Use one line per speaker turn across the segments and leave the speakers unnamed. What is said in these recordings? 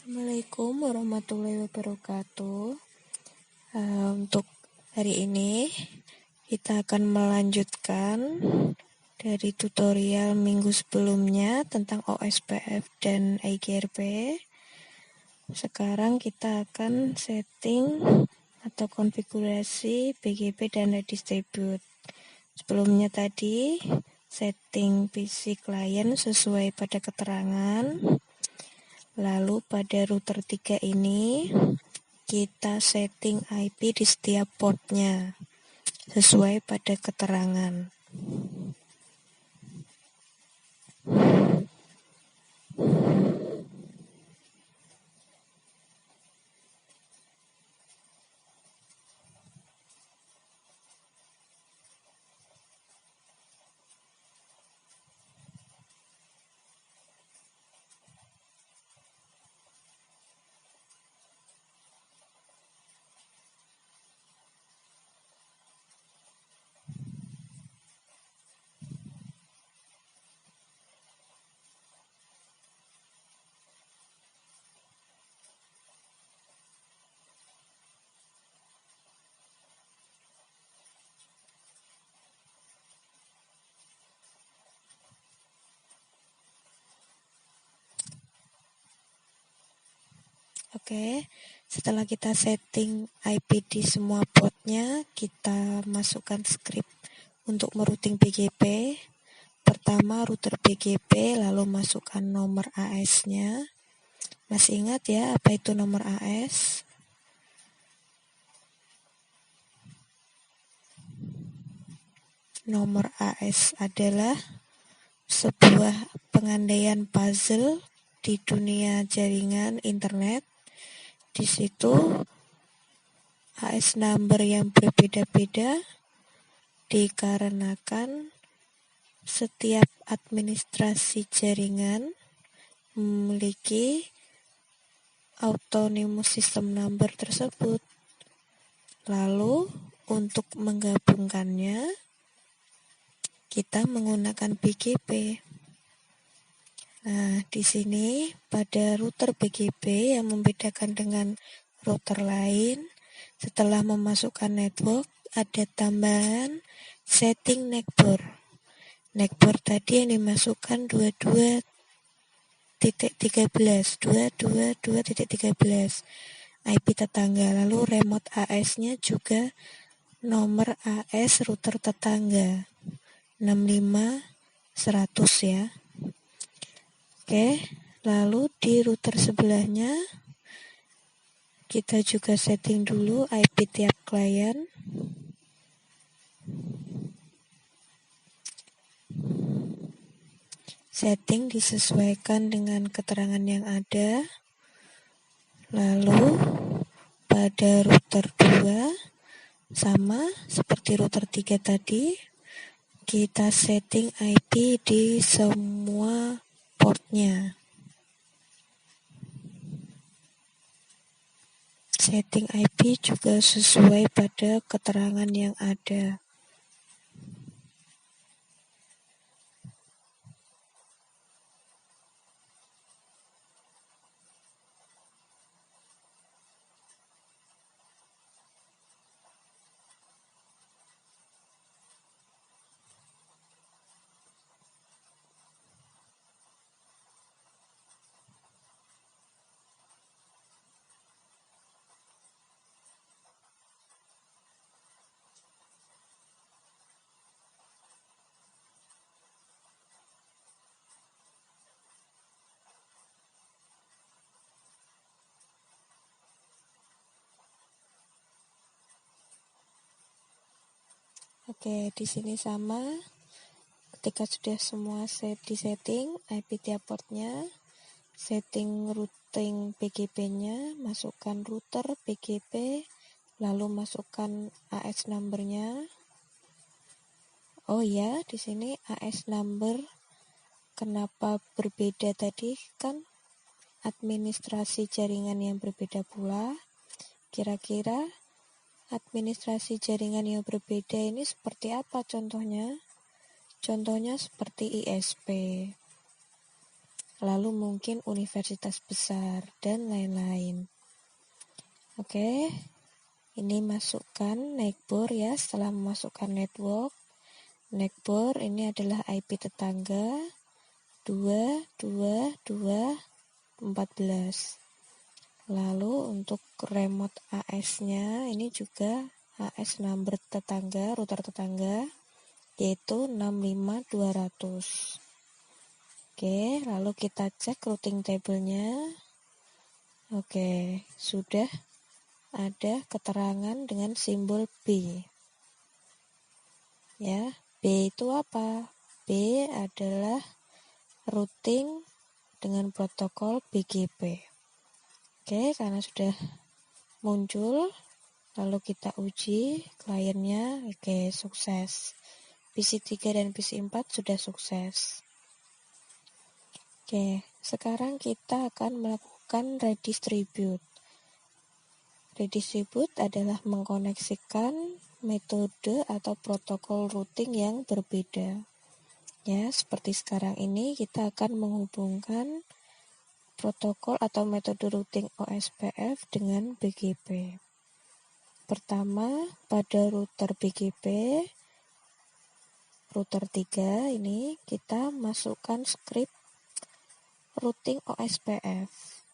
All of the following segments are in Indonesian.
Assalamualaikum warahmatullahi wabarakatuh. Untuk hari ini kita akan melanjutkan dari tutorial minggu sebelumnya tentang OSPF dan IGRP. Sekarang kita akan setting atau konfigurasi BGP dan redistribute. Sebelumnya tadi setting PC klien sesuai pada keterangan. Lalu pada router 3 ini kita setting IP di setiap portnya sesuai pada keterangan. Oke, setelah kita setting IP di semua portnya, kita masukkan script untuk merouting BGP. Pertama router BGP, lalu masukkan nomor AS-nya. Masih ingat ya apa itu nomor AS? Nomor AS adalah sebuah pengandaian puzzle di dunia jaringan internet. Di situ AS number yang berbeda-beda dikarenakan setiap administrasi jaringan memiliki autonomous system number tersebut. Lalu untuk menggabungkannya kita menggunakan BGP. Nah, di sini pada router BGP yang membedakan dengan router lain, setelah memasukkan network ada tambahan setting neckboard. Neckboard tadi yang dimasukkan 22.13 IP tetangga. Lalu remote AS-nya juga nomor AS router tetangga 65.100 ya. Oke, lalu di router sebelahnya kita juga setting dulu IP tiap klien. Setting disesuaikan dengan keterangan yang ada. Lalu pada router 2 sama seperti router 3 tadi, kita setting IP di semua portnya. Setting IP juga sesuai pada keterangan yang ada. Oke, di sini sama. Ketika sudah semua disetting IP tiap portnya, setting routing BGP-nya, masukkan router BGP, lalu masukkan AS number-nya. Oh ya, di sini AS number kenapa berbeda tadi, kan administrasi jaringan yang berbeda pula. Kira-kira administrasi jaringan yang berbeda ini seperti apa contohnya? Contohnya seperti ISP. lalu mungkin universitas besar, dan lain-lain. Oke, ini masukkan neighbor ya. Setelah memasukkan network, neighbor ini adalah IP tetangga 222.14. Lalu untuk remote AS-nya ini juga AS number tetangga, router tetangga, yaitu 65200. Oke, lalu kita cek routing table-nya. Oke, sudah ada keterangan dengan simbol B. Ya, B itu apa? B adalah routing dengan protokol BGP. Oke, karena sudah muncul, lalu kita uji kliennya. Oke, sukses. PC3 dan PC4 sudah sukses. Oke, sekarang kita akan melakukan redistribute. Redistribute adalah mengkoneksikan metode atau protokol routing yang berbeda. Ya, seperti sekarang ini kita akan menghubungkan protokol atau metode routing OSPF dengan BGP. Pertama, pada router BGP, router 3 ini kita masukkan script routing OSPF.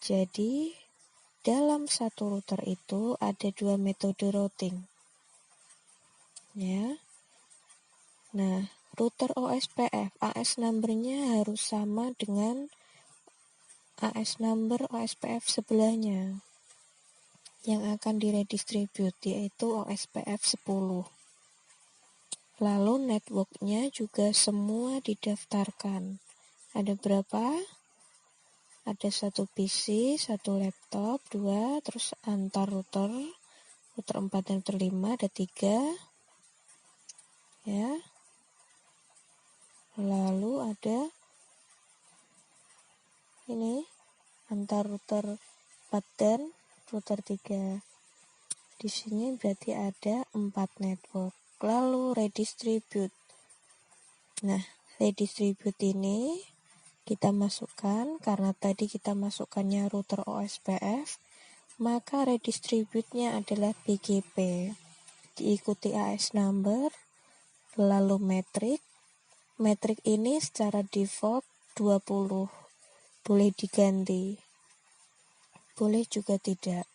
Jadi, dalam satu router itu ada dua metode routing. Ya. Nah, router OSPF, AS number-nya harus sama dengan AS number OSPF sebelahnya yang akan diredistribute, yaitu OSPF 10. Lalu network-nya juga semua didaftarkan. Ada berapa? Ada satu PC, satu laptop, 2, terus antar router 4 dan router 5, ada 3. Ya. Lalu ada ini antar router 4 dan router 3. Di sini berarti ada 4 network. Lalu redistribute. Nah, redistribute ini kita masukkan, karena tadi kita masukkannya router OSPF, maka redistribute-nya adalah BGP. Diikuti AS number, lalu metrik. Metrik ini secara default 20. Boleh diganti. Boleh juga tidak.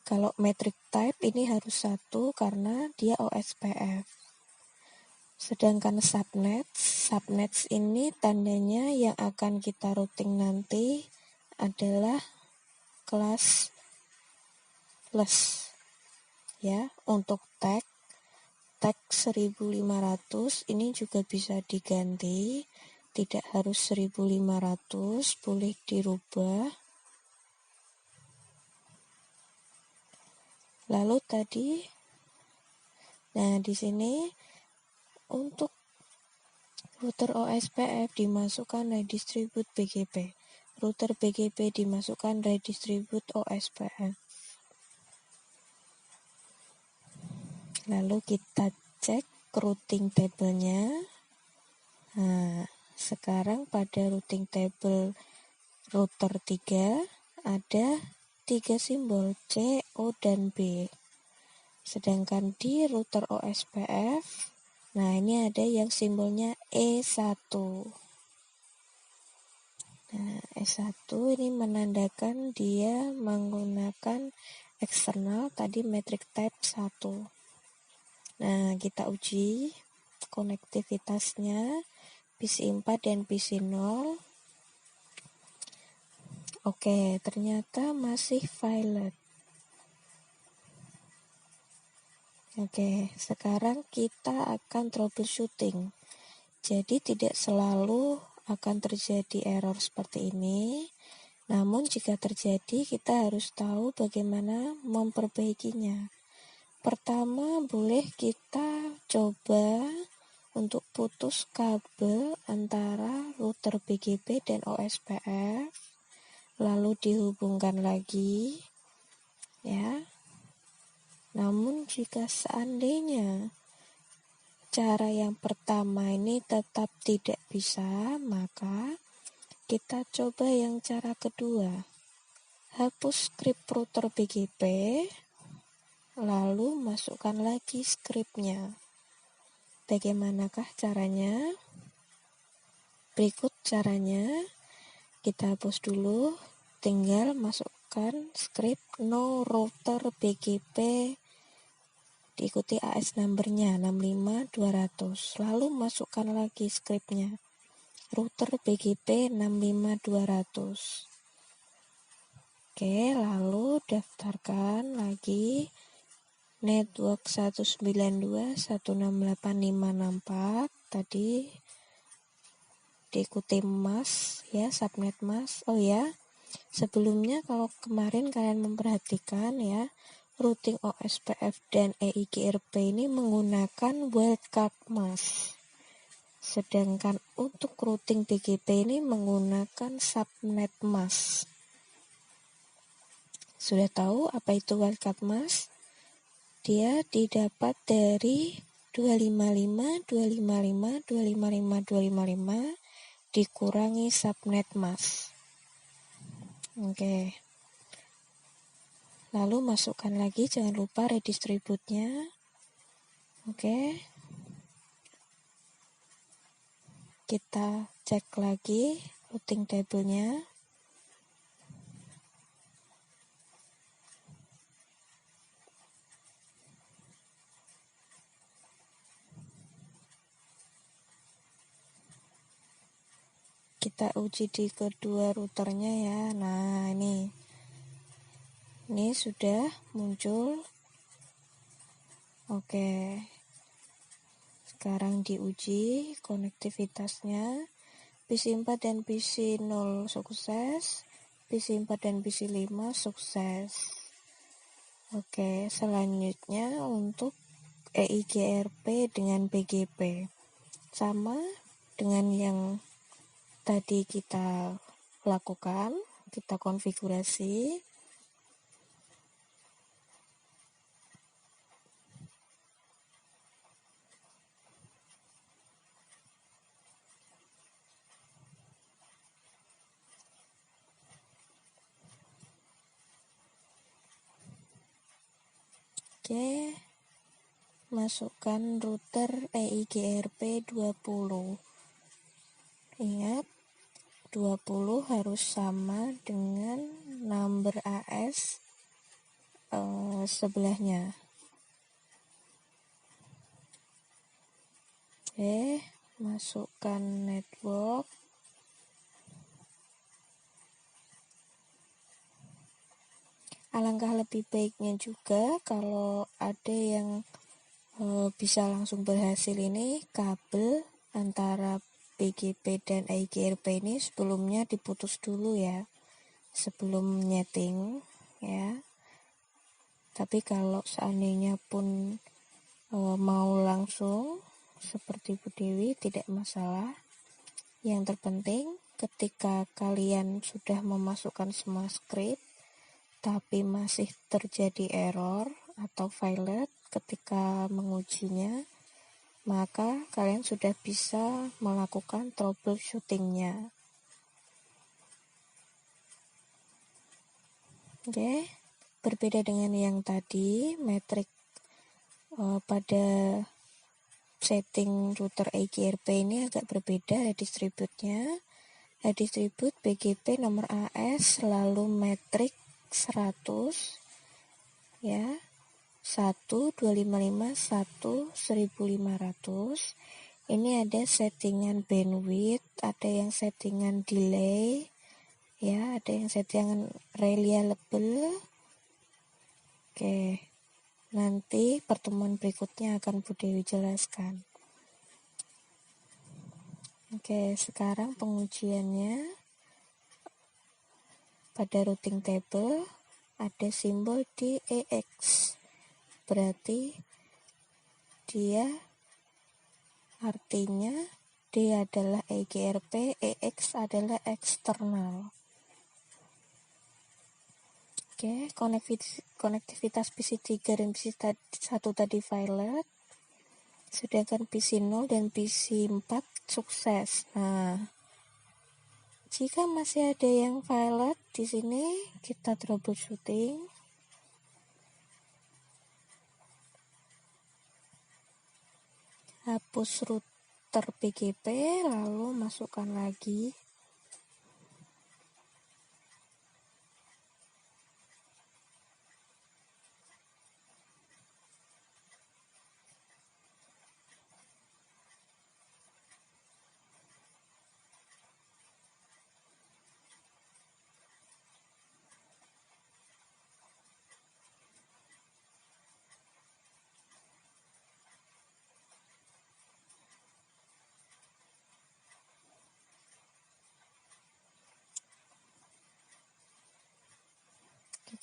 Kalau metric type ini harus 1 karena dia OSPF. Sedangkan subnets ini tandanya yang akan kita routing nanti adalah kelas less. Ya, untuk tag 1500 ini juga bisa diganti, tidak harus 1500, boleh dirubah. Lalu tadi, nah di sini untuk router OSPF dimasukkan redistribute BGP. Router BGP dimasukkan redistribute OSPF. Lalu kita cek routing table-nya. Nah, sekarang pada routing table router 3 ada 3 simbol C, O, dan B. Sedangkan di router OSPF, nah ini ada yang simbolnya E1. Nah, E1 ini menandakan dia menggunakan eksternal, tadi metric type 1. Nah, kita uji konektivitasnya PC4 dan PC0. Oke, ternyata masih violet. Oke, sekarang kita akan troubleshooting. Jadi tidak selalu akan terjadi error seperti ini. Namun jika terjadi, kita harus tahu bagaimana memperbaikinya. Pertama, boleh kita coba untuk putus kabel antara router BGP dan OSPF, lalu dihubungkan lagi, ya. Namun jika seandainya cara yang pertama ini tetap tidak bisa, maka Kita coba yang cara kedua. Hapus script router BGP, lalu masukkan lagi scriptnya. Bagaimanakah caranya? Berikut caranya. Kita hapus dulu, tinggal masukkan script no router BGP, diikuti AS numbernya 65200. Lalu masukkan lagi scriptnya. Router BGP 65200. Oke, lalu daftarkan lagi network 192.168.564 tadi, diikuti mas ya, subnet mas. Oh ya, sebelumnya kalau kemarin kalian memperhatikan ya, routing OSPF dan EIGRP ini menggunakan wildcard mask. Sedangkan untuk routing BGP ini menggunakan subnet mask. Sudah tahu apa itu wildcard mask? Dia didapat dari 255, 255, 255, 255 dikurangi subnet mask. Oke. Lalu masukkan lagi, jangan lupa redistribute-nya. Oke. Kita cek lagi routing table-nya. Kita uji di kedua routernya ya. Nah, ini sudah muncul. Oke. Sekarang diuji konektivitasnya. PC 4 dan PC 0 sukses, PC 4 dan PC 5 sukses. Oke, selanjutnya untuk EIGRP dengan BGP. Sama dengan yang tadi kita lakukan, kita konfigurasi. Oke, masukkan router EIGRP 20. Ingat, 20 harus sama dengan number AS sebelahnya. Oke, masukkan network. Alangkah lebih baiknya juga kalau ada yang bisa langsung berhasil ini, kabel antara BGP dan EIGRP ini sebelumnya diputus dulu ya, sebelum nyeting ya. Tapi kalau seandainya pun mau langsung seperti Bu Dewi, tidak masalah. Yang terpenting ketika kalian sudah memasukkan semua script tapi masih terjadi error atau violet ketika mengujinya, maka kalian sudah bisa melakukan troubleshooting-nya. Oke, berbeda dengan yang tadi, metrik pada setting router EIGRP ini agak berbeda redistribute-nya. Redistribute BGP nomor AS lalu metrik 100 ya, 1, 255, 1, 1500. Ini ada settingan bandwidth, ada yang settingan delay ya, ada yang settingan reliable. Oke, nanti pertemuan berikutnya akan Bu Dewi jelaskan. Oke, sekarang pengujiannya. Pada routing table ada simbol DEX, berarti dia artinya D adalah EIGRP, EX adalah eksternal. Oke, konektivitas PC 3 dan PC 1 tadi violet, sedangkan PC 0 dan PC 4 sukses. Nah, Jika masih ada yang violet di sini, kita troubleshooting. Hapus router BGP, lalu masukkan lagi.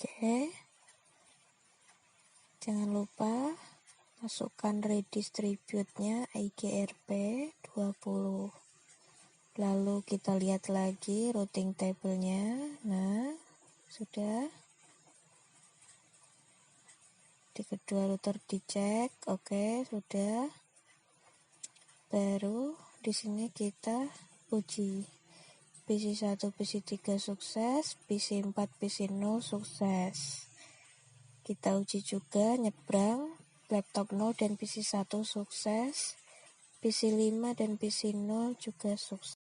Oke. Jangan lupa masukkan redistribute-nya IGRP 20. Lalu kita lihat lagi routing table-nya. Nah, sudah. Di kedua router dicek. Oke, sudah. Baru di sini kita uji. PC1, PC3 sukses, PC4, PC0 sukses. Kita uji juga nyebrang, laptop 0 dan PC1 sukses, PC5 dan PC0 juga sukses.